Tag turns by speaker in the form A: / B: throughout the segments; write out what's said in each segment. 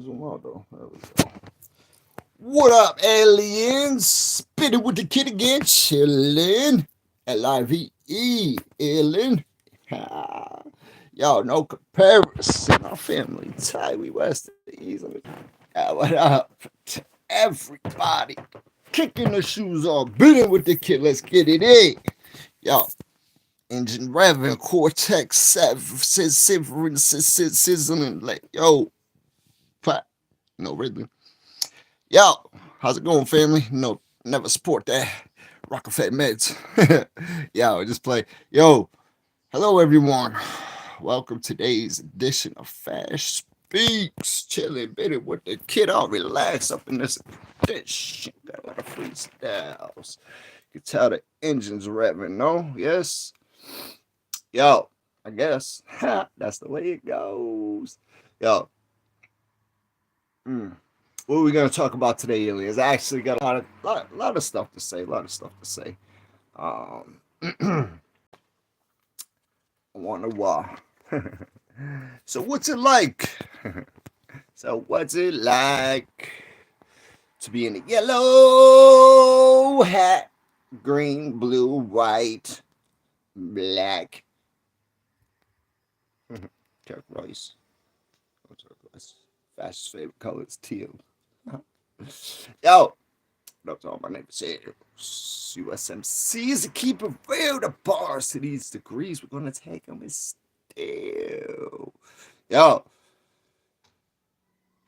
A: zoom out though. There we go. What up, aliens? Spitting with the kid again, chillin'. L-I-V-E, illin'. Y'all, no comparison. Our family tie. We west to east. What up to everybody? Kicking the shoes off, beating with the kid. Let's get it in. Yo, engine revving, cortex sizzling. Like, yo, pat. No rhythm. Yo, how's it going, family? No, never support that. Rockefeller meds. Yo, just play. Yo, hello, everyone. Welcome to today's edition of FASH Speaks. Chilling, bitty with the kid. All relax up in this edition. Got a lot of freestyles. You can tell the engine's revving, no? Yes? Yo, I guess. That's the way it goes. Yo. What are we going to talk about today, aliens? I actually got a lot of stuff to say. A lot of stuff to say. I wonder why. So what's it like? What's it like to be in a yellow hat, green, blue, white, black? Turquoise. Turquoise. Fastest favorite color is teal. Yo, that's all my name is USMC is a keeper real the bars to these degrees. We're gonna take them with still. Yo.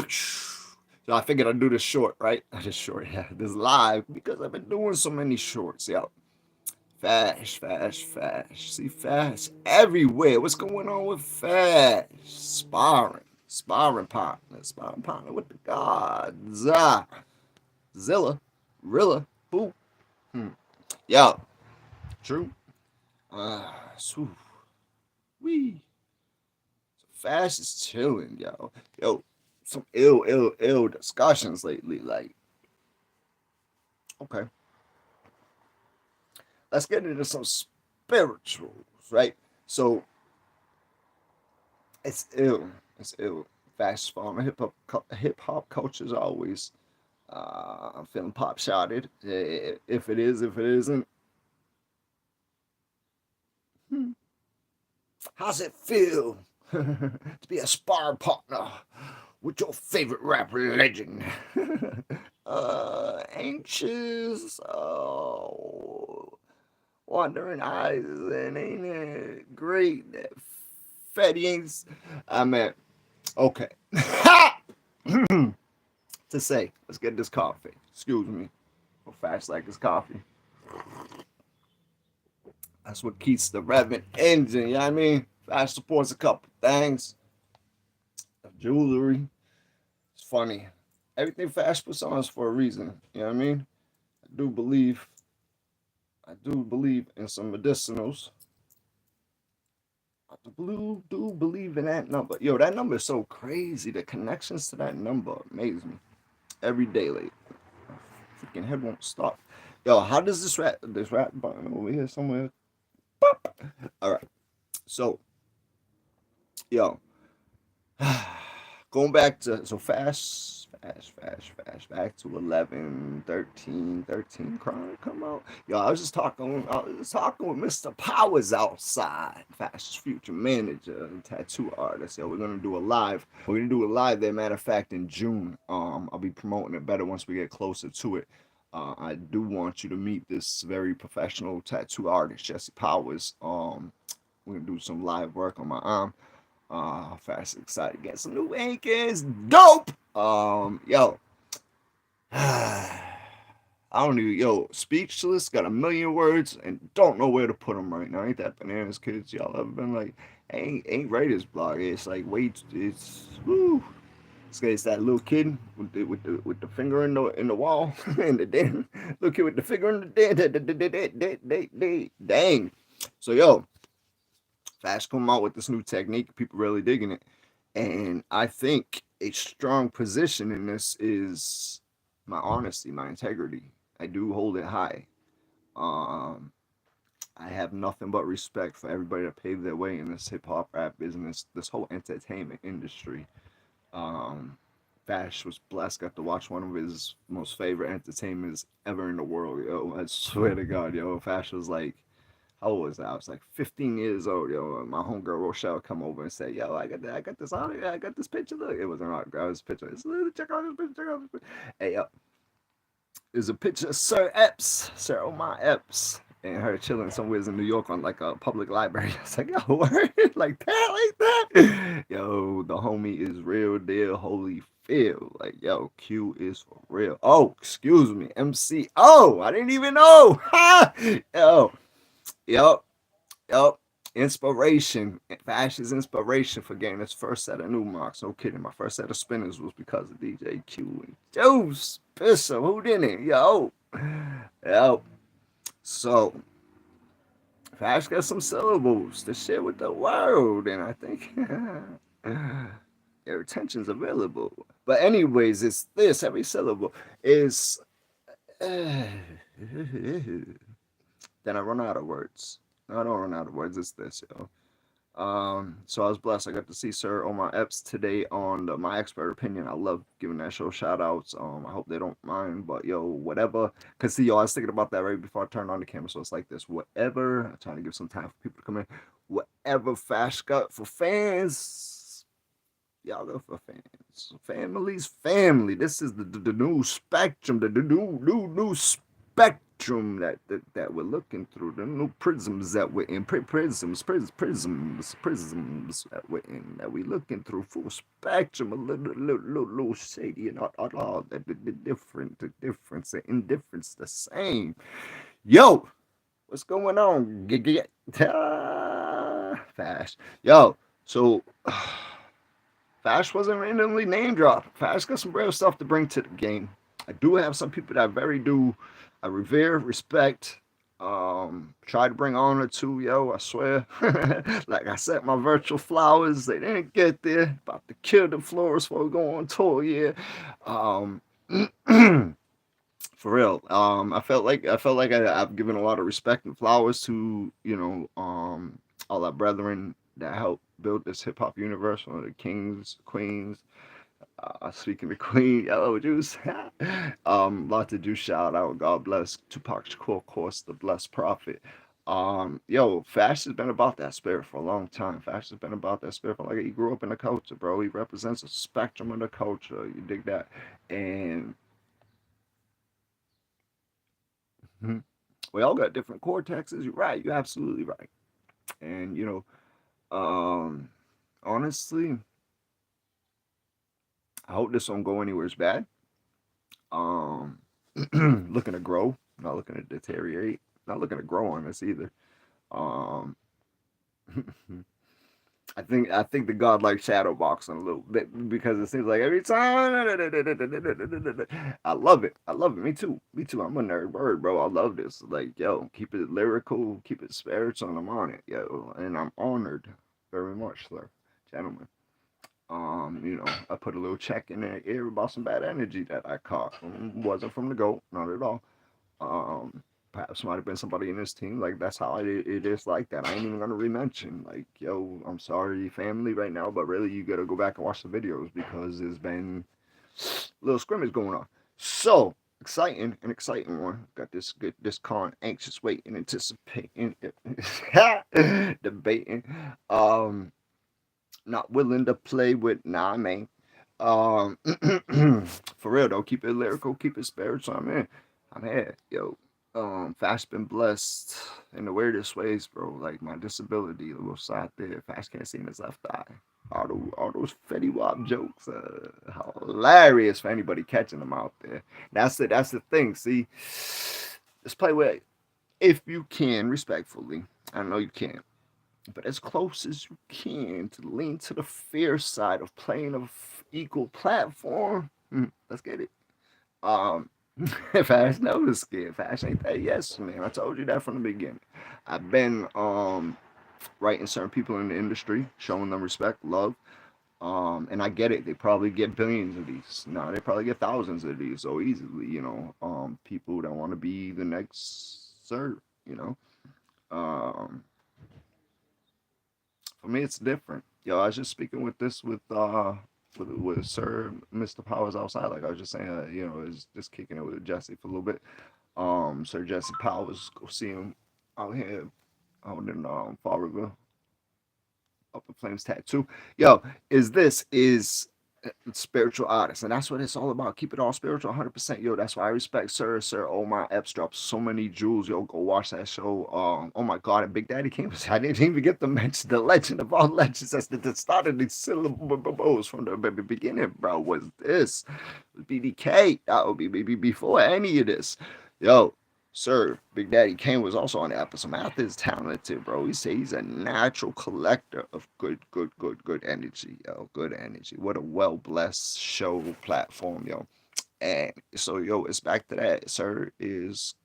A: So I figured I'd do this short, right? This short, yeah. This live because I've been doing so many shorts, yo. FASH. See FASH everywhere. What's going on with FASH? Sparring partner with the gods. Zilla, Rilla, who? Yo, true. Wee. So FASH is chilling, yo. Yo, some ill discussions lately. Like, okay. Let's get into some spirituals, right? So it's ill. It's ill. FASH farm hip hop culture is always I'm feeling pop shotted. If it is, if it isn't. How's it feel to be a spar partner with your favorite rap legend? Anxious, wandering eyes, and ain't it great that fatty ain't. I mean, okay. To say, let's get this coffee. Excuse me. Go fast like this coffee. That's what keeps the revving engine, you know what I mean? FASH supports a couple things. Jewelry. It's funny. Everything FASH puts on is for a reason. You know what I mean? I do believe in some medicinals. I do believe in that number. Yo, that number is so crazy. The connections to that number amaze me. Every day, like, freaking head won't stop. Yo, how does this rap button over here somewhere? Pop. All right. So, yo, going back to FASH back to 11, 13 Chronic come out. Yo, I was talking with Mr. Powers outside, FASH's future manager and tattoo artist. Yo, we're gonna do a live. We're gonna do a live there. Matter of fact, in June. I'll be promoting it better once we get closer to it. I do want you to meet this very professional tattoo artist, Jesse Powers. We're gonna do some live work on my arm. Fast excited to get some new ink is dope. Yo, I don't even, yo, speechless, got a million words and don't know where to put them right now. Ain't that bananas, kids? Y'all ever been like, ain't write this blog? It's like, wait, it's woo. It's that little kid with the finger in the wall and the damn little kid with the finger in the dang. So yo, FASH come out with this new technique. People really digging it. And I think a strong position in this is my honesty, my integrity. I do hold it high. Um, I have nothing but respect for everybody that paved their way in this hip hop rap business, this whole entertainment industry. Um, Fash was blessed, got to watch one of his most favorite entertainments ever in the world, yo. I swear to God, yo. Fash was like, how old was I? I was like 15 years old, yo. And my homegirl Rochelle come over and say, yo, I got this audio, I got this picture. Look, it was an autograph, it was a picture. It's, check out this picture, check out this picture. Hey, yo, there's a picture of Sir Epps, Sir Omar Epps, and her chilling somewhere in New York on like a public library. I was like, yo, word, like that. Yo, the homie is real deal, holy feel. Like, yo, Q is for real. Oh, excuse me, MC. Oh, I didn't even know. Yo, yo, yo. Inspiration, Fash's inspiration for getting his first set of new marks. No kidding. My first set of spinners was because of DJ Q and Juice Bishop. Who didn't? Yo. Yo. So, Fash got some syllables to share with the world, and I think your attention's available. But anyways, it's this. Every syllable is. Then I run out of words. No, I don't run out of words. It's this, yo. So I was blessed. I got to see Sir Omar Epps today on My Expert Opinion. I love giving that show shout outs. I hope they don't mind, but yo, whatever. Cause see, yo, I was thinking about that right before I turned on the camera. So it's like this. Whatever. I'm trying to give some time for people to come in. Whatever Fash got for fans, y'all go for fans. Family's family. This is the new spectrum. The new spectrum that we're looking through, the new prisms that we're in, prisms that we're in, that we're looking through, full spectrum, a little shady and all that, the difference, the indifference, the same. Yo, what's going on? Fash. Yo, so Fash wasn't randomly name dropped. Fash got some real stuff to bring to the game. I do have some people that I revere, respect, try to bring honor to, yo, I swear. Like I said, my virtual flowers, they didn't get there. About to kill the flowers before we go on tour, yeah. Um, for real. I felt like I've given a lot of respect and flowers to, all our brethren that helped build this hip hop universe, one of the kings, queens, speaking of Queen Yellow Juice, lot to do shout out. God bless Tupac Shakur, of course, the blessed prophet. Yo, Fash has been about that spirit for a long time. Fash has been about that spirit for like he grew up in the culture, bro. He represents a spectrum of the culture. You dig that? And we all got different cortexes. You're right. You're absolutely right. And honestly, I hope this don't go anywhere as bad. Um, looking to grow, not looking to deteriorate, not looking to grow on this either. Um, I think the god like shadow boxing a little bit because it seems like every time I love it. I love it. Me too. Me too. I'm a nerd bird, bro. I love this. Like, yo, keep it lyrical, keep it spiritual, and I'm on it, yo. And I'm honored very much, sir, gentlemen. I put a little check in their ear about some bad energy that I caught. Wasn't from the goat, not at all. Um, Perhaps might have been somebody in this team. Like that's how it is like that. I ain't even gonna re-mention. Like, yo, I'm sorry, family, right now, but really, you gotta go back and watch the videos because there's been a little scrimmage going on. So an exciting one. Got this con, anxious waiting, anticipating, debating. Um, Not willing to play with. Nah, I mean, um, for real though, keep it lyrical, keep it spiritual. I'm here, yo. Fast been blessed in the weirdest ways, bro. Like my disability, a little side there. Fast can't see in his left eye. All those Fetty Wap jokes, hilarious for anybody catching them out there. That's the thing. See, let's play with if you can respectfully. I know you can, but as close as you can to lean to the fair side of playing a equal platform. Let's get it. Um, Fast notice kid. Fast ain't that yes, man. I told you that from the beginning. I've been writing certain people in the industry, showing them respect, love. And I get it. They probably get billions of these. No, they probably get thousands of these so easily. People that want to be the next sir. You know. For me, it's different. Yo, I was just speaking with this with with Sir Mr. Powers outside. Like I was just saying, is just kicking it with Jesse for a little bit. Sir Jesse Powers, go see him out here out in Fall River, up in Flames Tattoo. Yo, is spiritual artist, and that's what it's all about. Keep it all spiritual, 100%. Yo, that's why I respect Sir Omar Epps dropped so many jewels. Yo, go watch that show. Oh my God, and Big Daddy came. I didn't even get to mention the legend of all legends. That's the start of these syllables from the beginning, bro. Was this BDK? That would be before any of this. Yo, Sir Big Daddy Kane was also on the episode. Math is talented, bro. He say he's a natural collector of good energy, yo. Good energy. What a well blessed show platform, yo. And so, yo, it's back to that. Sir is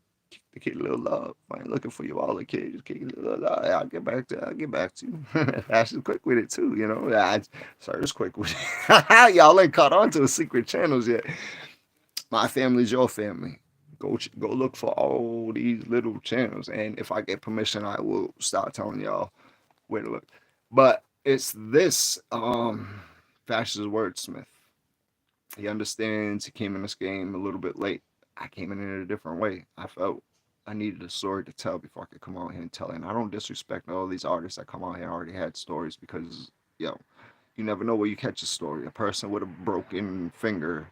A: the kid, little love. I ain't looking for you all the kids. Kid, little love. I'll get back to you. Ash is quick with it too, you know. Sir is quick with it. Y'all ain't caught on to the secret channels yet. My family's your family. Go look for all these little channels, and if I get permission, I will start telling y'all where to look. But it's this Fash is a wordsmith. He understands. He came in this game a little bit late. I came in a different way. I felt I needed a story to tell before I could come out here and tell it. And I don't disrespect all these artists that come out here and already had stories, because you never know where you catch a story. A person with a broken finger,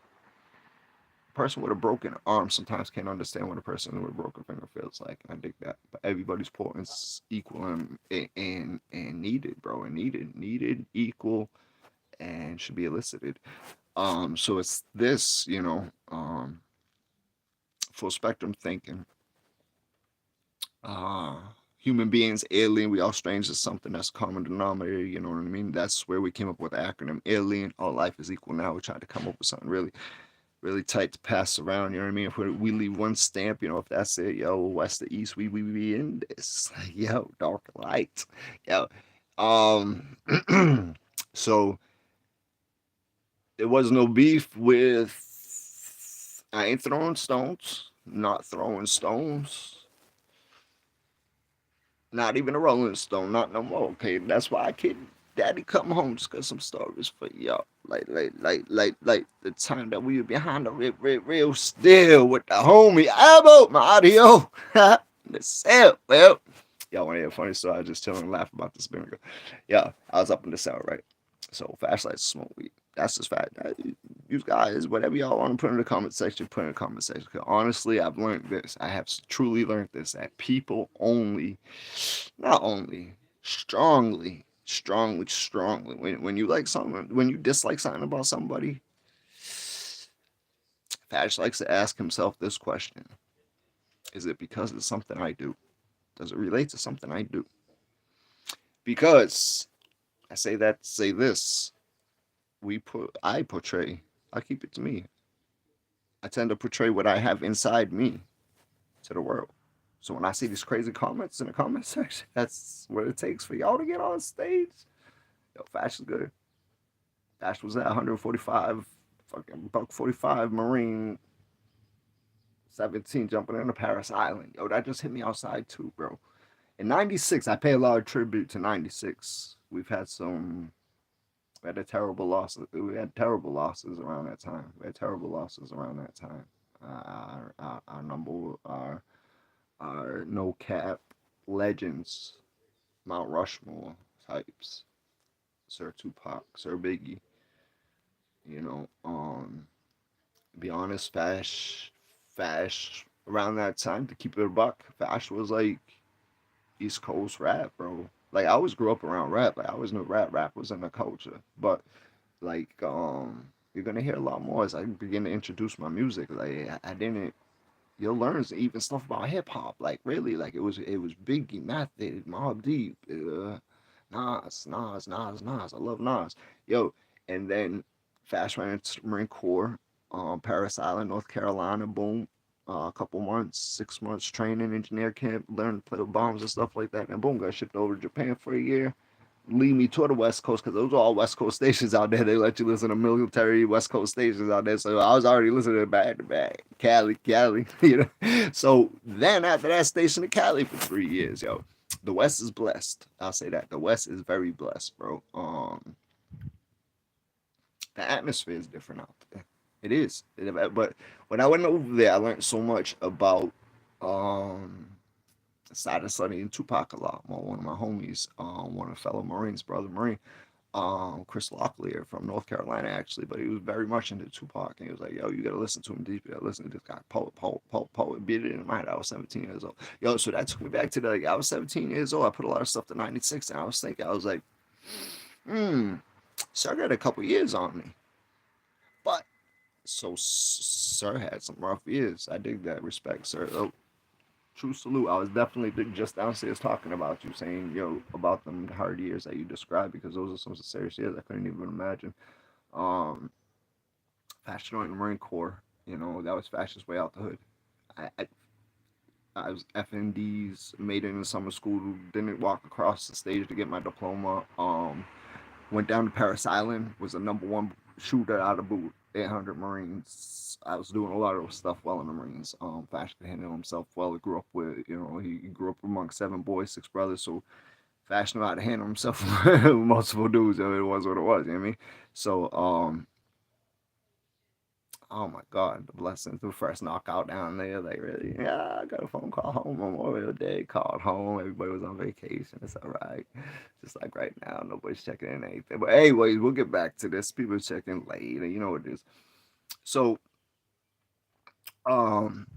A: person with a broken arm sometimes can't understand what a person with a broken finger feels like, and I dig that. But everybody's importance equal and needed, bro, and needed, equal, and should be elicited. So it's this, full spectrum thinking. Uh, Human beings, alien, we all strange is something that's common denominator. You know what I mean? That's where we came up with the acronym alien. All life is equal. Now we tried to come up with something really tight to pass around. You know what I mean? If we leave one stamp, if that's it, yo, west to east, we be in this. Yo, dark light. Yo. So there was no beef with I ain't throwing stones, not throwing stones. Not even a Rolling Stone, not no more. Okay, that's why I kid Daddy come home just got some stories for y'all. Like the time that we were behind the real still with the homie Abo, my audio. The cell. Well, y'all want to hear a funny story? I was just chilling and laughing about this vinegar. Yeah, I was up in the cell, right? So Fast likes to smoke weed. That's just fact. You guys, whatever y'all want to put in the comment section, put in the comment section. Because honestly, I've learned this. I have truly learned this, that people only, not only, strongly. When you like something, when you dislike something about somebody, Fash likes to ask himself this question: is it because it's something I do? Does it relate to something I do? Because I say that to say this. I keep it to me. I tend to portray what I have inside me to the world. So when I see these crazy comments in the comment section, that's what it takes for y'all to get on stage. Yo, Fash is good. Fash was at 145, fucking buck 45 Marine 17 jumping into Paris Island. Yo, that just hit me outside too, bro. In 96, I pay a lot of tribute to 96. We had terrible losses. We had terrible losses around that time. Our number, our no cap legends, Mount Rushmore types, Sir Tupac, Sir Biggie. You know, be honest, Fash around that time, to keep it a buck, Fash was like East Coast rap, bro. Like I always grew up around rap. Like I always knew rap was in the culture. But like you're gonna hear a lot more as I begin to introduce my music. Like I didn't you'll learn even stuff about hip hop. Like really, like it was Biggie, Method, Mobb Deep, Nas. I love Nas. Yo, and then Fast ran into Marine Corps, Paris Island, North Carolina. Boom, a couple months, 6 months training, engineer camp, learn to play with bombs and stuff like that. And boom, got shipped over to Japan for a year. Lead me to the West Coast, because those are all West Coast stations out there. They let you listen to military West Coast stations out there. So I was already listening to back to back. Cali, you know. So then after that, station to Cali for 3 years, yo. The West is blessed. I'll say that. The West is very blessed, bro. The atmosphere is different out there. It is. But when I went over there, I learned so much about um started studying Tupac a lot more. One of my homies, one of the fellow Marines, brother Marine, Chris Locklear from North Carolina actually, but he was very much into Tupac, and he was like, "Yo, you gotta listen to him deep. You gotta listen to this guy, poet." Beat it in my head. I was 17 years old. Yo, so that took me back to I was 17 years old. I put a lot of stuff to 96, and I was thinking, I was like, sir got a couple years on me, but so sir had some rough years. I dig that. Respect, sir. Oh, true salute. I was definitely just downstairs talking about you, saying, yo, about them hard years that you described, because those are some serious years I couldn't even imagine. Um, Fash joined the Marine Corps, that was Fash's way out the hood. I, I, I was FND's, made it in summer school, didn't walk across the stage to get my diploma. Went down to Paris Island, was the number one shooter out of boot, 800 Marines. I was doing a lot of stuff well in the Marines. Fash could handle himself well. He grew up he grew up among 7 boys, 6 brothers, so Fash knew how to handle himself with multiple dudes. It was what it was, you know what I mean? So, oh my God, the blessings. The first knockout down there, like really, yeah, I got a phone call home Memorial Day, called home. Everybody was on vacation. It's all right. Just like right now, nobody's checking in anything. But anyways, we'll get back to this. People checking later, you know what it is. So, um,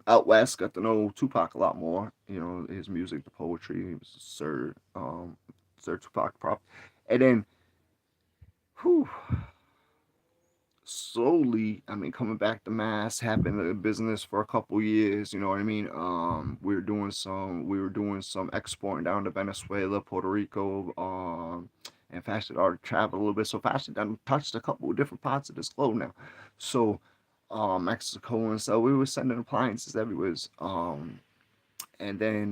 A: out west, got to know Tupac a lot more. His music, the poetry. He was Sir Tupac prop. And then, whew, slowly, I mean, coming back to Mass, happened in business for a couple years. You know what I mean? We were doing some exporting down to Venezuela, Puerto Rico, and Fash had already traveled a little bit. So Fash had done touched a couple of different parts of this globe now. So, Mexico and so we were sending appliances everywhere. And then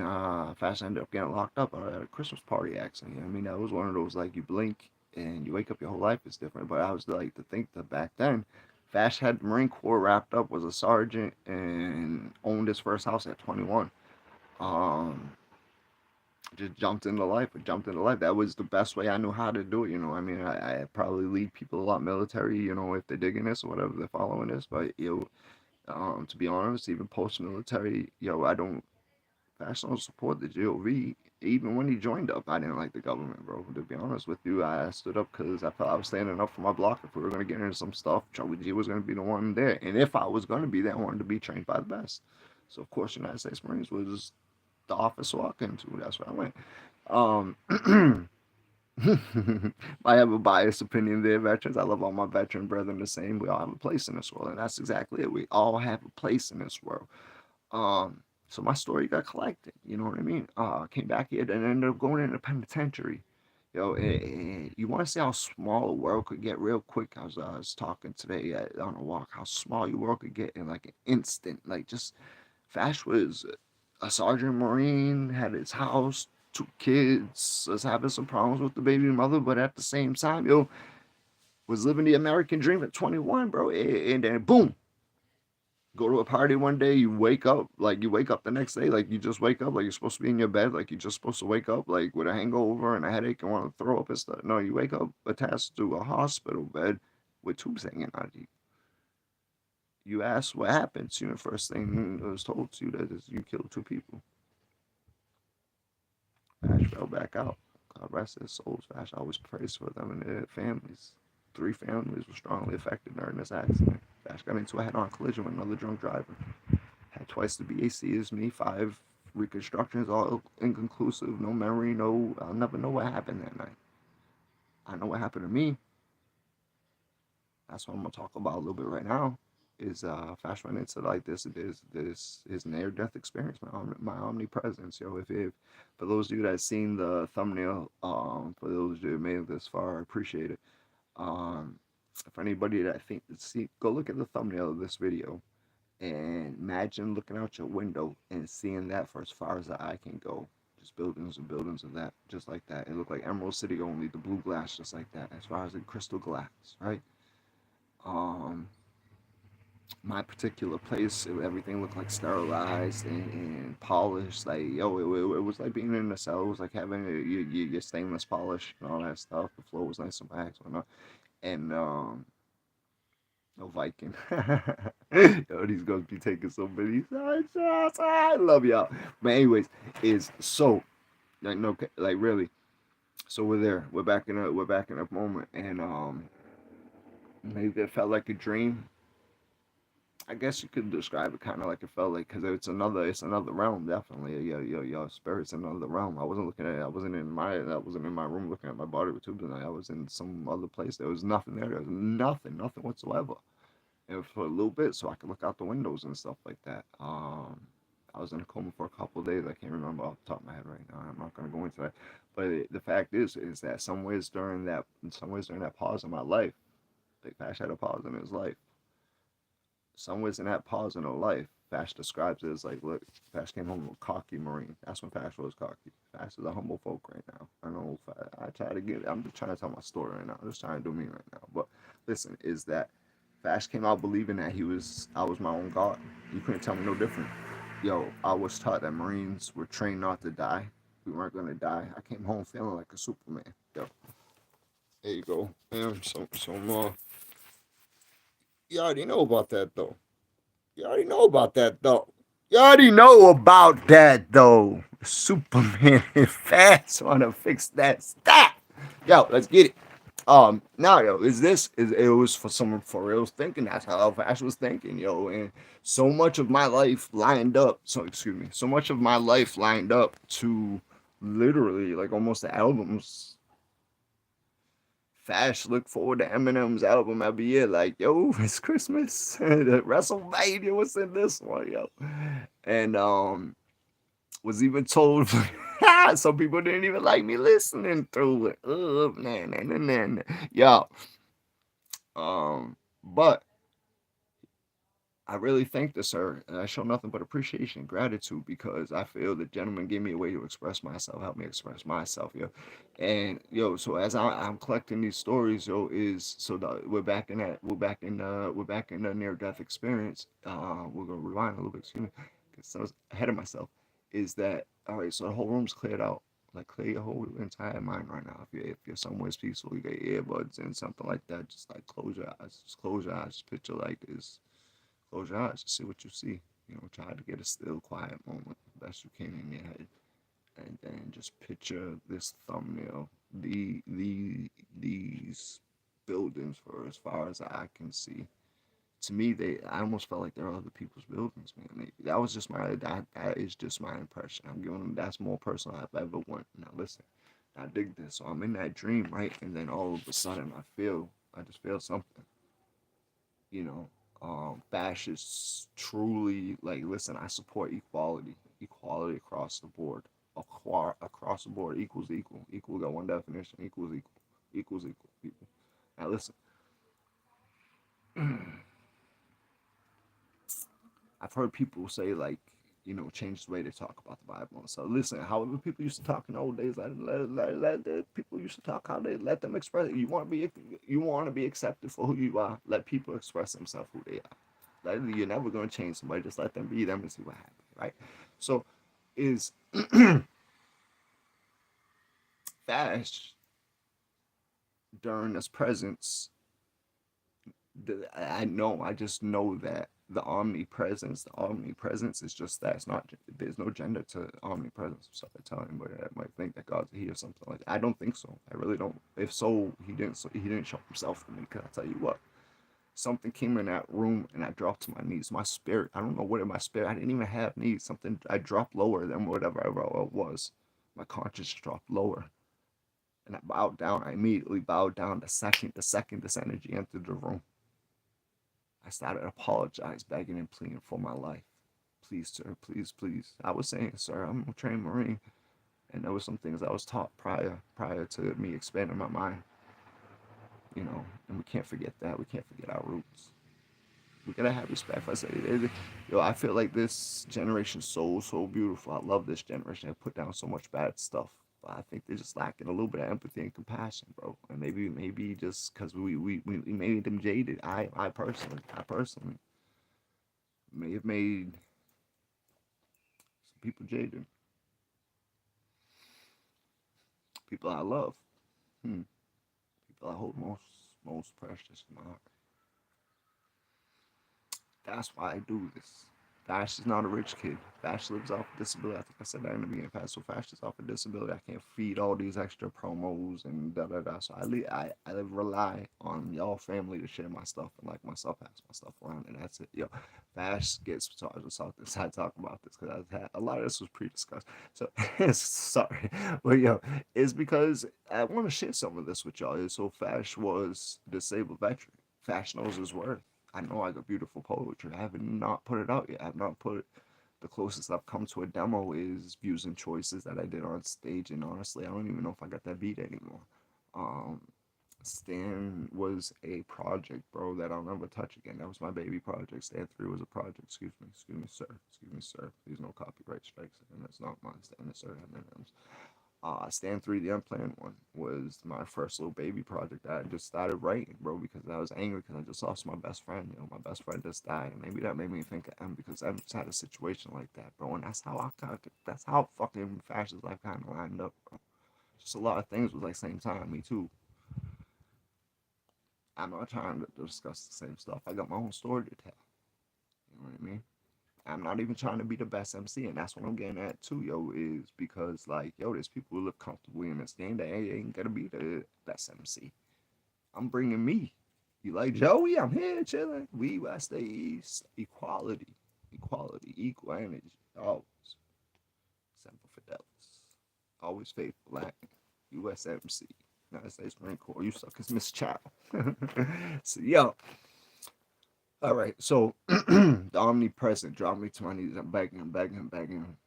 A: Fashion ended up getting locked up at a Christmas party accident. You know what I mean? That was one of those, like, you blink and you wake up, your whole life is different. But I was like to think that back then, Fash had the Marine Corps wrapped up, was a sergeant, and owned his first house at 21. Um, just jumped into life. That was the best way I knew how to do it. I mean, I probably lead people a lot military, if they're digging this or whatever, they're following this. But, to be honest, even post military, I don't national support the GOV. Even when he joined up, I didn't like the government, bro. To be honest with you, I stood up because I felt I was standing up for my block. If we were going to get into some stuff, Joey G was going to be the one there. And if I was going to be there, I wanted to be trained by the best. So, of course, United States Marines was the office to walk into. That's where I went. I have a biased opinion there, veterans. I love all my veteran brethren the same. We all have a place in this world, and that's exactly it. We all have a place in this world. Um, so my story got collected. You know what I mean? Came back here and ended up going in the penitentiary. You want to see how small a world could get real quick? I was talking today on a walk. How small your world could get in like an instant. Like just Fash was a sergeant marine, had his house, 2 kids, was having some problems with the baby mother, but at the same time, was living the American dream at 21, bro. And then boom, go to a party one day, you wake up the next day, like you just wake up, like you're supposed to be in your bed, like you're just supposed to wake up, like with a hangover and a headache and want to throw up and stuff. No, you wake up attached to a hospital bed with tubes hanging out of you. You ask what happens, the first thing that was told to you that is you killed 2 people. Ash fell back out. God rest their souls. Ash always prays for them and their families. 3 families were strongly affected during this accident. Ash got into a head-on collision with another drunk driver. Had twice the BAC as me, 5 reconstructions, all inconclusive, no memory, I'll never know what happened that night. I know what happened to me. That's what I'm gonna talk about a little bit right now. Is Fash went into like this his near death experience, my omnipresence, if for those of you that seen the thumbnail, for those of you that made it this far, I appreciate it. For anybody that go look at the thumbnail of this video and imagine looking out your window and seeing that for as far as the eye can go. Just buildings and buildings of that, just like that. It looked like Emerald City, only the blue glass, just like that, as far as the crystal glass, right? My particular place, everything looked like sterilized and polished. Like, it was like being in a cell. It was like having your stainless polish and all that stuff. The floor was nice and waxed, whatnot. and no Viking. Yo, these girls be taking so many side shots. I love y'all. But anyways, is so like no like really. So we're there. We're back in a moment, and maybe it felt like a dream. I guess you could describe it kind of like it felt like because it's another realm definitely. Your spirit's in another realm. I wasn't in my room looking at my body with tubes, and I was in some other place. There was nothing there. There was nothing whatsoever. And for a little bit, so I could look out the windows and stuff like that. I was in a coma for a couple of days. I can't remember off the top of my head right now. I'm not gonna go into that. But the fact is that somewhere during that pause in my life, like Fash had a pause in his life. Somewhere in that pause in her life, Fash describes it as like, look, Fash came home with a cocky Marine. That's when Fash was cocky. Fash is a humble folk right now. I know I try to get. I'm just trying to tell my story right now. I'm just trying to do me right now. But listen, is that Fash came out believing that I was my own God. You couldn't tell me no different. Yo, I was taught that Marines were trained not to die. We weren't gonna die. I came home feeling like a Superman. Yo, there you go. You already know about that though. You already know about that though. You already know about that though. Superman and Fast wanna fix that stat. Yo, let's get it. Now yo, it was for someone for real thinking. That's how Fast was thinking, yo, and so much of my life lined up. So much of my life lined up to literally like almost the albums. Fash look forward to Eminem's album every year. Like, yo, it's Christmas. The WrestleMania was in this one, yo. And was even told some people didn't even like me listening through it. Man. Yo. But I really thank the sir, and I show nothing but appreciation and gratitude because I feel the gentleman gave me a way to express myself, help me express myself, yo. And yo, so as I'm collecting these stories, yo, we're back in the near death experience. We're gonna rewind a little bit, excuse me, because I was ahead of myself. Is that all right? So the whole room's cleared out. Like clear your whole entire mind right now. If you're somewhere peaceful, you got earbuds and something like that. Just like close your eyes. Just close your eyes. Just picture like this. Close your eyes, see what you see. You know, try to get a still, quiet moment best you can in your head, and then just picture this thumbnail, these buildings for as far as I can see. To me, I almost felt like they're other people's buildings, man. That is just my impression. I'm giving them that's more personal I've ever went. Now listen, I dig this. So I'm in that dream, right? And then all of a sudden I just feel something you know, Bash is truly like, listen, I support equality across the board, across the board, equals equal, equal got one definition, equals equal, people. Now listen, I've heard people say like, change the way they talk about the Bible. So listen, however people used to talk in the old days, let the people used to talk how they let them express it. You want to be accepted for who you are. Let people express themselves who they are. You're never gonna change somebody. Just let them be them and see what happens, right? So, is Fash during this presence? I just know that the omnipresence is just that. It's not. There's no gender to omnipresence. So I tell anybody that might think that God's here or something like that. I don't think so. I really don't. If so, he didn't. So he didn't show himself to me. Cause I tell you what, something came in that room and I dropped to my knees. My spirit, I don't know what in my spirit, I didn't even have knees. Something, I dropped lower than whatever I was. My conscience dropped lower. And I bowed down. I immediately bowed down the second this energy entered the room. I started to apologize, begging and pleading for my life. Please, sir, please, please. I was saying, sir, I'm a trained Marine. And there were some things I was taught prior to me expanding my mind. And we can't forget that. We can't forget our roots. We gotta have respect for us. Yo, I feel like this generation's so beautiful. I love this generation. They put down so much bad stuff, but I think they're just lacking a little bit of empathy and compassion, bro. And maybe just because we made them jaded. I personally may have made some people jaded. People I love, people I hold most. most precious in my heart. That's why I do this. Fash is not a rich kid. Fash lives off of disability. I think I said that in the beginning. So Fash is off of disability. I can't feed all these extra promos and da da da. So I rely on y'all family to share my stuff and like myself pass my stuff around, and that's it. Yo, Fash gets so I just talk about this because I've had a lot of this was pre-discussed. So sorry, but yo, it's because I want to share some of this with y'all. So Fash was a disabled veteran. Fash knows his worth. I know I got beautiful poetry. I have not put it out yet. I have not put it. The closest I've come to a demo is views and choices that I did on stage, and honestly, I don't even know if I got that beat anymore. Um, Stan was a project, bro, that I'll never touch again. That was my baby project. Stan 3 was a project. Excuse me, sir. Excuse me, sir. Please no copyright strikes, and that's not mine. Stan, sir. Stand 3, the unplanned one, was my first little baby project that I just started writing, bro, because I was angry because I just lost my best friend. You know, my best friend just died, and maybe that made me think of M because I just had a situation like that, bro, and that's how fucking Fash's life kind of lined up, bro. Just a lot of things was like same time, me too. I'm not trying to discuss the same stuff. I got my own story to tell. You know what I mean? I'm not even trying to be the best MC, and that's what I'm getting at too, yo, is because like, yo, there's people who live comfortably in this game that ain't gonna be the best MC. I'm bringing me. You like Joey? I'm here chilling. We West the East. Equality, equal energy. Always. Semper Fidelis. Always faithful. Latin. USMC. United States Marine Corps. You suck as Miss Chow. So, yo, all right, so the omnipresent dropped me to my knees. I'm begging, I'm begging, I'm begging.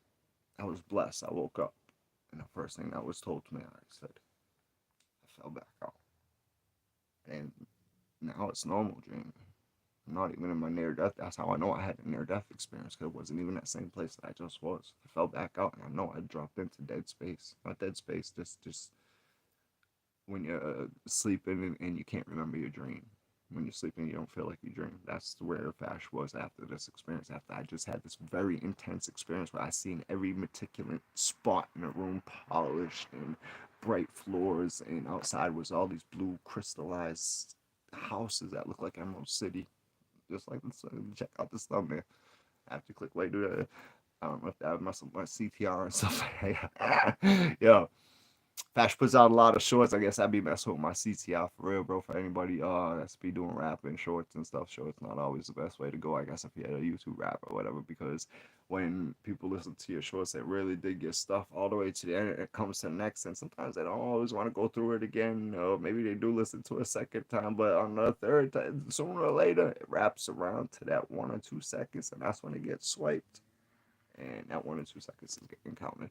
A: I was blessed. I woke up, and the first thing that was told to me, I said, I fell back out. And now it's normal dreaming. I'm not even in my near death. That's how I know I had a near death experience because it wasn't even that same place that I just was. I fell back out, and I know I dropped into dead space. Not dead space, just when you're sleeping and you can't remember your dream. When you're sleeping, you don't feel like you dream. That's where Fash was after this experience. After I just had this very intense experience where I seen every meticulous spot in a room polished and bright floors, and outside was all these blue crystallized houses that look like Emerald City. Just like this, check out this thumbnail. I have to click wait, do that. I don't know if that mess up my CTR and stuff like that. Yo, Fash puts out a lot of shorts. I guess I'd be messing with my CTI for real, bro. For anybody that's be doing rapping shorts and stuff, shorts not always the best way to go. I guess if you had a YouTube rap or whatever, because when people listen to your shorts, they really dig your stuff all the way to the end. It comes to the next, and sometimes they don't always want to go through it again. Or maybe they do listen to it a second time, but on the third time, sooner or later, it wraps around to that 1 or 2 seconds, and that's when it gets swiped, and that 1 or 2 seconds is getting counted.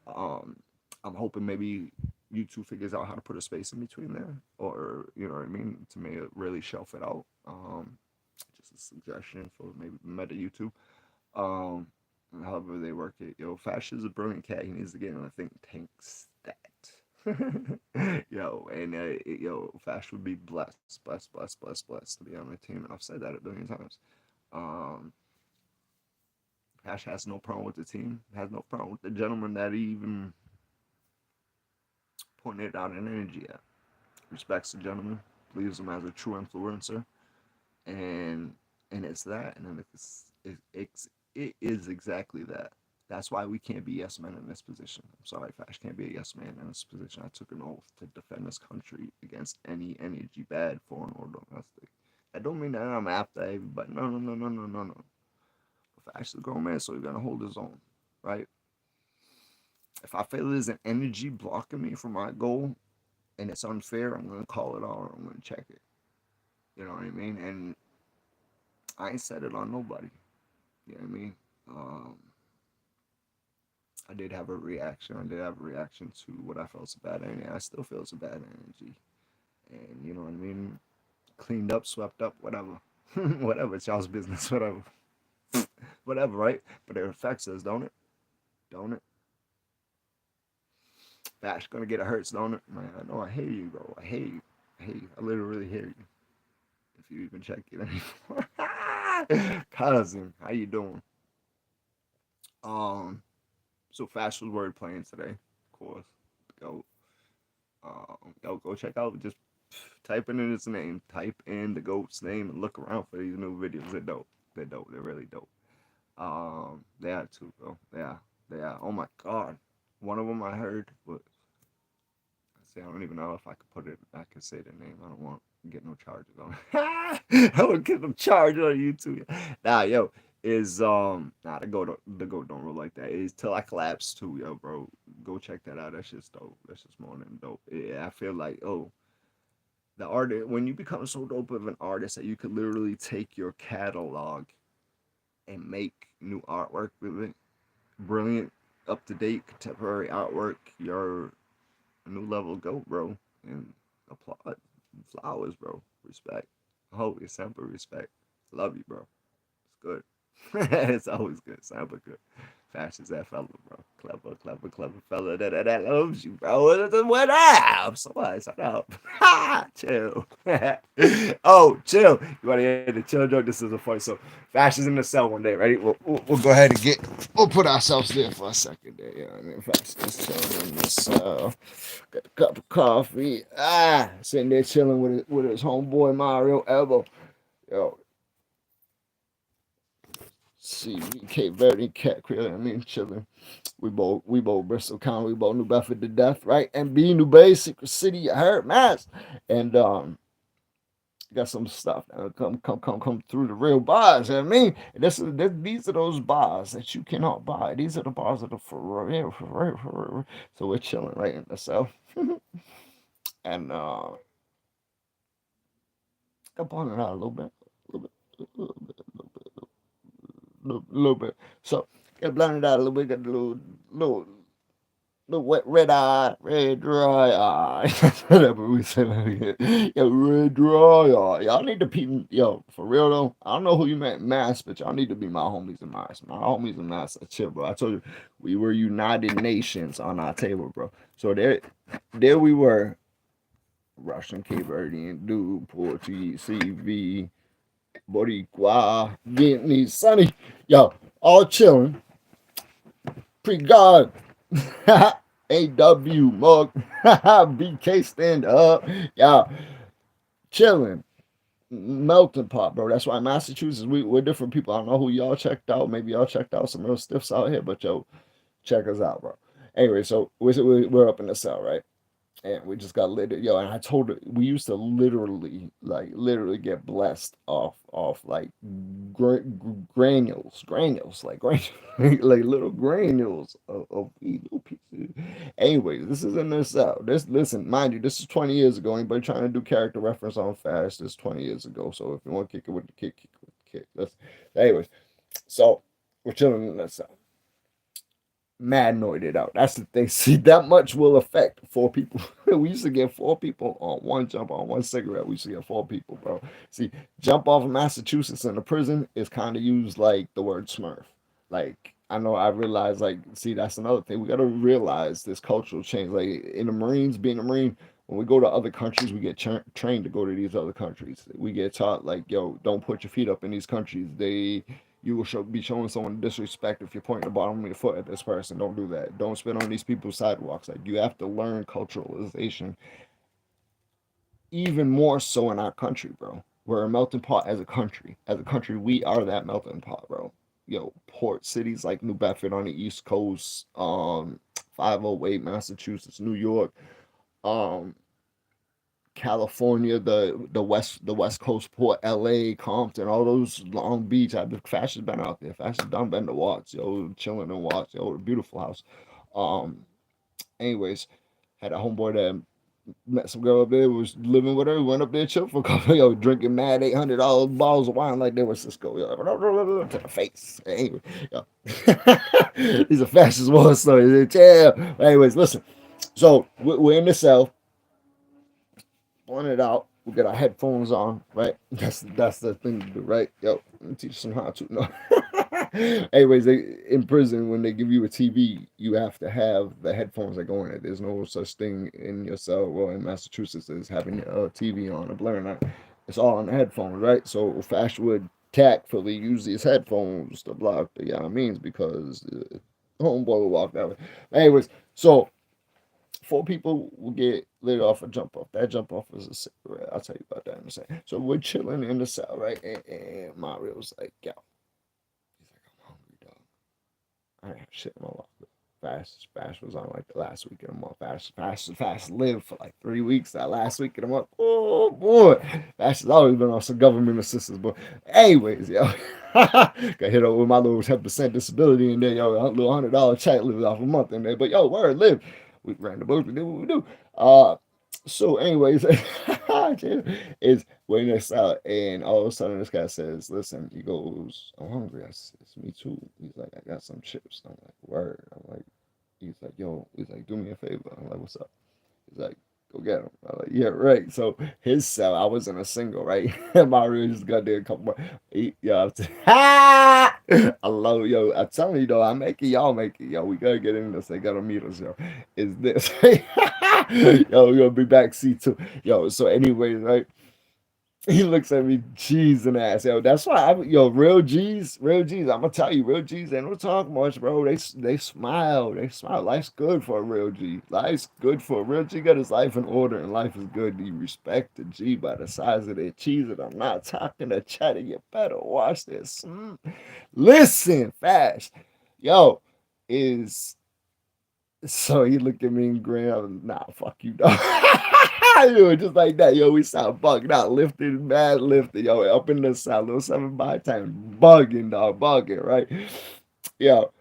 A: Um, I'm hoping maybe YouTube figures out how to put a space in between there, or you know what I mean, to make it really shelf it out. Just a suggestion for maybe Meta YouTube. Um, However they work it. Yo, Fash is a brilliant cat. He needs to get in a think tank stat. Yo, and yo, Fash would be blessed to be on the team, and I've said that a billion times. Um, Fash has no problem with the team. Has no problem with the gentleman that he even pointed out in energy at. Respects the gentleman, believes him as a true influencer, and it's that, and then it is exactly that. That's why we can't be yes men in this position. I'm sorry, Fash can't be a yes man in this position. I took an oath to defend this country against any energy, bad, foreign or domestic. That don't mean that I'm after everybody. No. Fash is a grown man, so he's gonna hold his own, right? If I feel there's an energy blocking me from my goal, and it's unfair, I'm gonna call it out. I'm gonna check it. You know what I mean? And I ain't set it on nobody. You know what I mean? Um, I did have a reaction. I did have a reaction to what I felt was a bad energy. I still feel it's a bad energy. And you know what I mean? Cleaned up, swept up, whatever. Whatever. It's y'all's business, whatever. Whatever, right? But it affects us, don't it? Don't it? That's gonna get a hurts, don't it? Man, I know I hear you, bro. I hear you. I hear you. I literally hear you. If you even check it anymore. Cousin, how you doing? Um, so Fash was word playing today, of course. Go, go check out just Type in his name. Type in the goat's name and look around for these new videos. They're dope. They're dope. They're really dope. They are too, bro. They are. They are. Oh my god. One of them I heard was. See, I don't even know if I could put it. I could say the name. I don't want to get no charges on it. I would get them charged on YouTube. Nah, yo, is nah, the goat don't roll like that. It's Till I Collapse too, yo, bro. Go check that out. That's just dope. That's just more than dope. Yeah, I feel like the artist when you become so dope of an artist that you could literally take your catalog and make new artwork with it. Brilliant, up to date, contemporary artwork. You're a new level goat, bro. And applaud, flowers, bro. Respect. Holy simple respect. Love you, bro. It's good. It's always good. Sample good. Fash is that fella, bro. Clever, clever, clever fella that loves you, bro. What up? So what? Shut up. Chill. Oh, chill. You want to hear the chill joke? This is a funny. So, Fash is in the cell one day, ready? We'll go ahead and we'll put ourselves there for a second there, yeah. And then Fash is chilling in the cell. Got a cup of coffee. Sitting there chilling with his homeboy Mario Elbow. Yo, see, Cape Verde, Cat Creole, I mean, chilling. We both Bristol County, we both New Bedford to death, right? And B New Bay, Secret City, you heard, Mass. And got some stuff that come through the real bars. You know what I mean, these are those bars that you cannot buy. These are the bars that are for real, for real, for real. So we're chilling right in the south, and got blunted out a little bit, a little bit, a little bit, a little bit, little bit. So got blunted out a little bit, got a little wet, red eye, red dry eye. Whatever we say that again. Yo, red dry eye. Y'all need to be, yo, for real though. I don't know who you meant, Mass, but y'all need to be my homies in Mass. My homies in Mass. Chill, bro. I told you we were United Nations on our table, bro. So there we were. Russian, Cape Verdean, dude, Portuguese, CV, Boricua, Vietnamese, Sunny. Yo, all chilling. Pre God. AW mug. BK stand up. Y'all chilling. Melting pot, bro. That's why Massachusetts, we're different people. I don't know who y'all checked out. Maybe y'all checked out some real stiffs out here, but yo, check us out, bro. Anyway, so we're up in the cell, right? And we just got lit. Yo, and I told her we used to literally get blessed off like granules, like like little granules of weed, little pieces. Anyways, this is in this out. This listen, mind you, this is 20 years ago. Anybody trying to do character reference on Fast? This 20 years ago. So if you want to kick it with the kick it with the kick. Anyways, so we're chilling in this out. Mad noited out. That's the thing. See, that much will affect four people. We used to get four people on one jump on one cigarette. We used to get four people, bro. See, jump off of Massachusetts in a prison is kind of used like the word Smurf. Like, I know I realize, like, see, that's another thing. We got to realize this cultural change. Like, in the Marines, being a Marine, when we go to other countries, we get trained to go to these other countries. We get taught, like, yo, don't put your feet up in these countries. You will be showing someone disrespect if you're pointing the bottom of your foot at this person. Don't do that. Don't spit on these people's sidewalks. Like, you have to learn culturalization even more so in our country, bro. We're a melting pot as a country. As a country, we are that melting pot, bro. Yo, port cities like New Bedford on the East Coast, 508, Massachusetts, New York, um, California, the West Coast port, LA, Compton, all those Long Beach. Fash has been out there. Fash has done been to Watts, yo, chilling in Watts, yo, beautiful house. Um, anyways, had a homeboy that met some girl up there, was living with her, went up there, chilled for a couple, yo, drinking mad $800 bottles of wine like they were Cisco, yo, to the face. Anyway, yo. These are fastest war stories. Yeah. Anyways, listen. So we're in the cell, blowing it out. We get our headphones on, right? That's the thing to do, right? Yo, let me teach you some how to. No. Anyways, in prison when they give you a TV, you have to have the headphones that go in it. There's no such thing in your cell. Well, in Massachusetts, as having a TV on, a blaring out. It's all on the headphones, right? So Fash would tactfully use these headphones to block the means because the homeboy would walk that way. Anyways, so 4 people will get lit off a jump off. That jump off is a cigarette. I'll tell you about that in a second. So we're chilling in the cell, right? And Mario's like, yo, he's like, I'm hungry, dog. I ain't have shit in my locker. Fast was on like the last week of the month. Fast lived for like 3 weeks. That last week of the month, oh boy, Fast has always been on some government assistance. But anyways, yo, got hit up with my little 10% disability in there, yo, a little $100 check lived off a month in there. But yo, word live. We ran the books. We did what we do. So anyways, is waiting us out, and all of a sudden this guy says, "Listen," he goes, "I'm hungry." I says, "Me too." He's like, "I got some chips." I'm like, "Word." I'm like, he's like, "Yo," he's like, "Do me a favor." I'm like, "What's up?" He's like, "Go get him." I'm like, "Yeah, right." So his cell, I was in a single, right? Mario just got there a couple more. Yo, I love yo. I'm telling you though, I make it, y'all make it, yo. We gotta get in this. They gotta meet us, yo. Is this? Yo, we gonna be back seat too, yo. So, anyways, right? He looks at me, G's and ass, yo. That's why yo, real G's, real G's. I'm gonna tell you, real G's. They don't talk much, bro. They smile, they smile. Life's good for a real G. Life's good for a real G. Got his life in order, and life is good. You respect the G by the size of their cheese. And I'm not talking to cheddar. You better watch this. Listen, fast, yo. Is so he looked at me and grinned. I was, nah, fuck you, dog. Yo, just like that, yo, we sound bugging out, lifted, mad lifted, yo, up in the side, little 7 by 10, bugging, dog, bugging, right? Yo,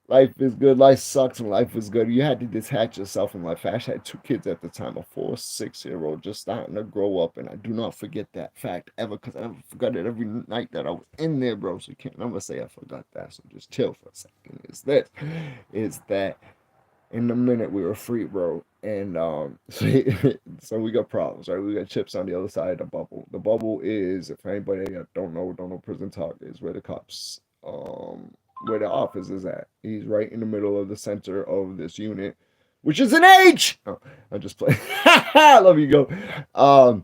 A: life is good, life sucks, and life is good. You had to detach yourself from life. I had 2 kids at the time, a 4, 6-year-old, just starting to grow up, and I do not forget that fact ever, because I never forgot it every night that I was in there, bro. So you can't never say I forgot that. So just chill for a second. Is that in a minute we were free, bro. And so we got problems, right? We got chips on the other side of the bubble. The bubble is, if anybody don't know prison talk, is where the cops where the office is at. He's right in the middle of the center of this unit, which is an H. Oh, I'm just playing. I love you, go. I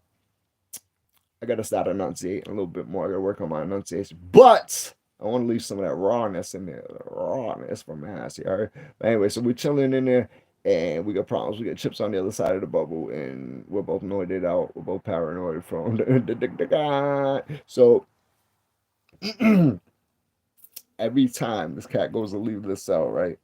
A: gotta start enunciating a little bit more. I gotta work on my enunciation, but I want to leave some of that rawness in there, the rawness from Massey. All right. But anyway, so we're chilling in there, and we got problems. We got chips on the other side of the bubble, and we're both noided out. We're both paranoid from the guy. So every time this cat goes to leave the cell, right?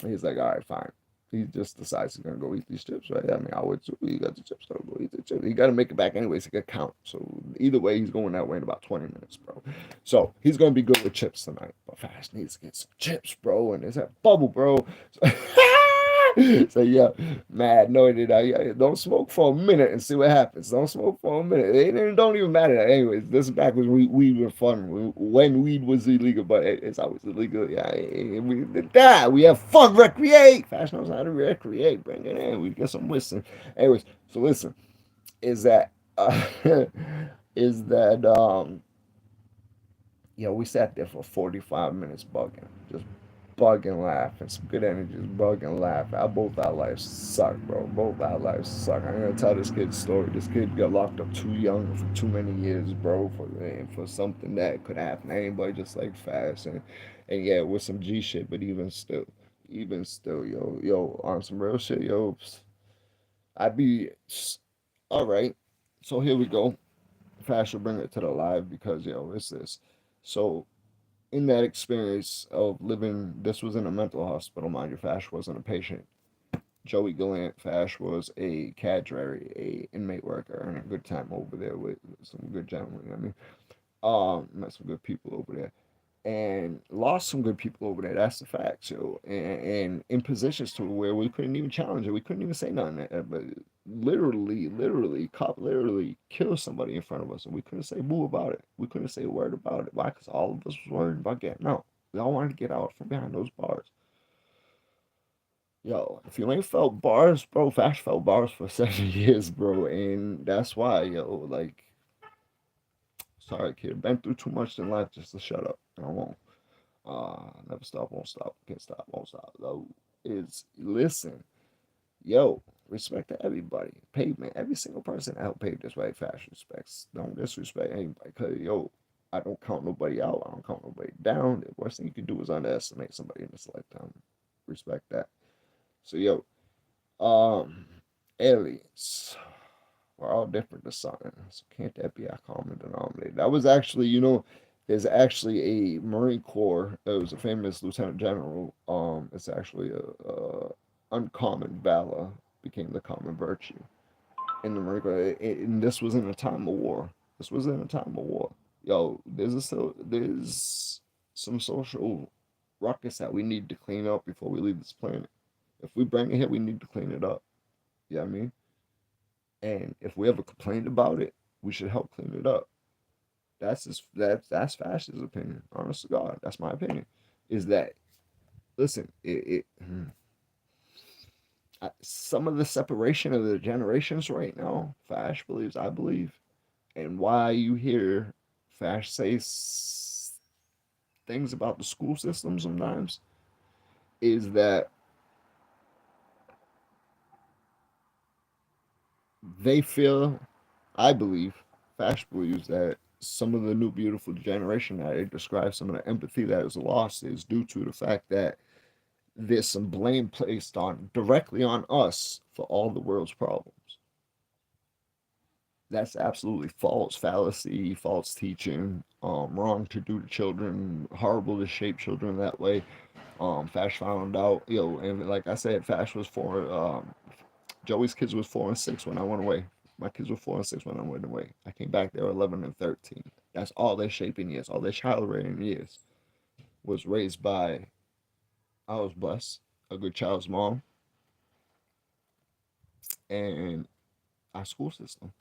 A: He's like, all right, fine. He just decides he's gonna go eat these chips, right? I mean, I would too. He got the chips, so go eat the chips. He got to make it back anyways. He got count. So either way, he's going that way in about 20 minutes, bro. So he's gonna be good with chips tonight. But Fast needs to get some chips, bro. And there's that bubble, bro. So, so yeah, mad noted. Don't smoke for a minute and see what happens. Don't smoke for a minute. It don't even matter. Anyways, this is back when weed was fun. When weed was illegal, but it's always illegal. Yeah, we did that. We have fun, recreate. Fast knows how to recreate. Bring it in. We get some wisdom. Anyways, so listen, is that is that we sat there for 45 minutes bugging, just bug and laugh, and some good energy, just bug and laugh. Both our lives suck, bro. Both our lives suck. I'm gonna tell this kid's story. This kid got locked up too young for too many years, bro, for something that could happen to anybody, just like Fast, and yeah, with some G shit. But even still, yo, on some real shit, yo, I'd be all right. So here we go. Fast will bring it to the live because it's this. So in that experience of living, this was in a mental hospital, mind you. Fash wasn't a patient. Joey Gallant, Fash was a cadre, a inmate worker, and a good time over there with some good gentlemen. I mean, met some good people over there, and lost some good people over there. That's the fact. So, and in positions to where we couldn't even challenge it, we couldn't even say nothing. But literally, cop literally killed somebody in front of us, and we couldn't say boo about it. We couldn't say a word about it. Why? Because all of us was worried about getting out. We all wanted to get out from behind those bars. Yo, if you ain't felt bars, bro, Fash felt bars for 7 years, bro, and that's why, like, sorry, kid, been through too much in life just to shut up. I won't. Never stop, won't stop, can't stop, won't stop. Though is listen, yo, respect to everybody. Pavement, every single person out paved this way. Fast respects. Don't disrespect anybody. Cause I don't count nobody out. I don't count nobody down. The worst thing you can do is underestimate somebody in this lifetime. Respect that. So Um, aliens. We're all different to something. So can't that be a common denominator? That was actually, there's actually a Marine Corps. It was a famous lieutenant general. It's actually a uncommon valor became the common virtue in the Marine Corps, and this was in a time of war. This was in a time of war. Yo, there's some social ruckus that we need to clean up before we leave this planet. If we bring it here, we need to clean it up. You know what I mean? And if we ever complained about it, we should help clean it up. That's Fash's opinion. Honest to God, that's my opinion. Is that listen? Some of the separation of the generations right now, Fash believes, I believe, and why you hear Fash say things about the school system sometimes is that they feel, I believe, Fash believes that some of the new beautiful generation that it describes, some of the empathy that is lost is due to the fact that there's some blame placed on directly on us for all the world's problems. That's absolutely false fallacy, false teaching, wrong to do to children, horrible to shape children that way. Fash found out, and like I said, Fash was four. Joey's kids was 4 and 6 when I went away. My kids were 4 and 6 when I went away. I came back, they were 11 and 13. That's all their shaping years, all their child rearing years was raised by. I was blessed, a good child's mom, and our school system.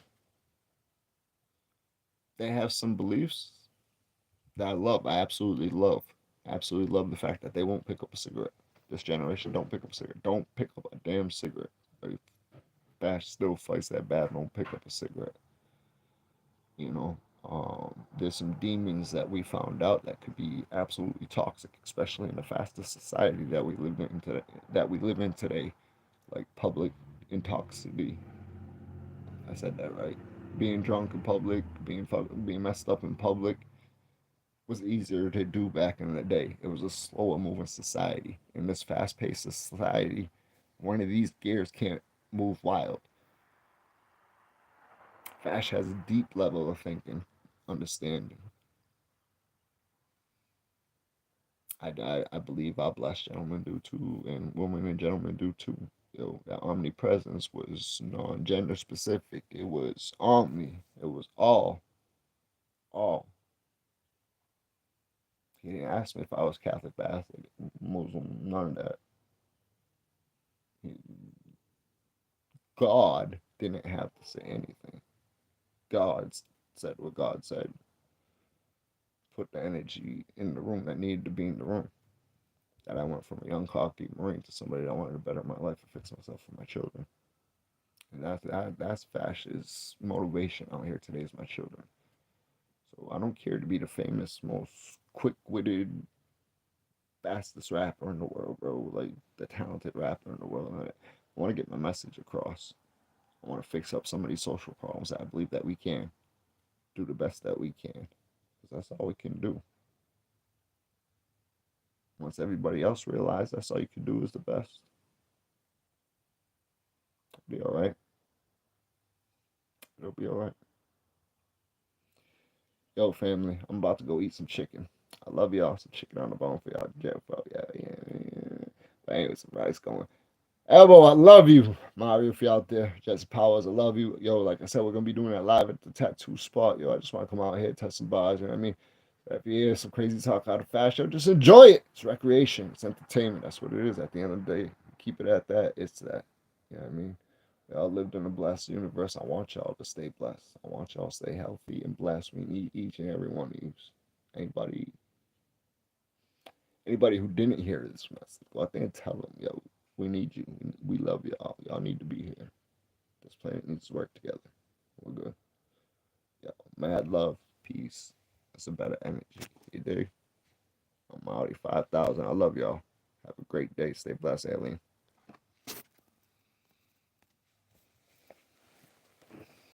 A: They have some beliefs that I love. I absolutely love. Absolutely love the fact that they won't pick up a cigarette. This generation don't pick up a cigarette. Don't pick up a damn cigarette. Like, Bash still fights that bad. Don't pick up a cigarette. You know, there's some demons that we found out that could be absolutely toxic, especially in the fastest society that we live in today. Like public intoxicity. I said that right. Being drunk in public, being messed up in public, was easier to do back in the day. It was a slower moving society. In this fast paced society, one of these gears can't move wild. Fash has a deep level of thinking, understanding. I believe our blessed gentlemen do too, and women and gentlemen do too. That omnipresence was non-gender specific. It was omni. It was all, all. He didn't ask me if I was Catholic, Baptist, Muslim, none of that. God didn't have to say anything. God said what God said. Put the energy in the room that needed to be in the room. That I went from a young cocky Marine to somebody that wanted to better my life and fix myself for my children. And that's Fash's motivation out here today is my children. So I don't care to be the famous, most quick-witted, fastest rapper in the world, bro. Like the talented rapper in the world. I want to get my message across. I want to fix up some of these social problems that I believe that we can do the best that we can. Because that's all we can do. Once everybody else realizes that's all you can do is the best. It'll be all right. It'll be all right. Yo, family, I'm about to go eat some chicken. I love y'all. Some chicken on the bone for y'all. Jeff, oh, yeah. But anyway, some rice going. Elbow, I love you. Mario, if you out there. Jesse Powers, I love you. Yo, like I said, we're going to be doing that live at the tattoo spot. Yo, I just want to come out here, touch some bars. You know what I mean? If you hear some crazy talk out of fashion, just enjoy it. It's recreation. It's entertainment. That's what it is at the end of the day. Keep it at that. It's that. You know what I mean? We all lived in a blessed universe. I want y'all to stay blessed. I want y'all to stay healthy and blessed. We need each and every one of you. Anybody Anybody who didn't hear this message, go out there and tell them, yo, we need you. We love y'all. Y'all need to be here. This planet needs to work together. We're good. Yo, mad love, peace. That's a better energy. You dig? I'm Audi 5000. I love y'all. Have a great day. Stay blessed, alien.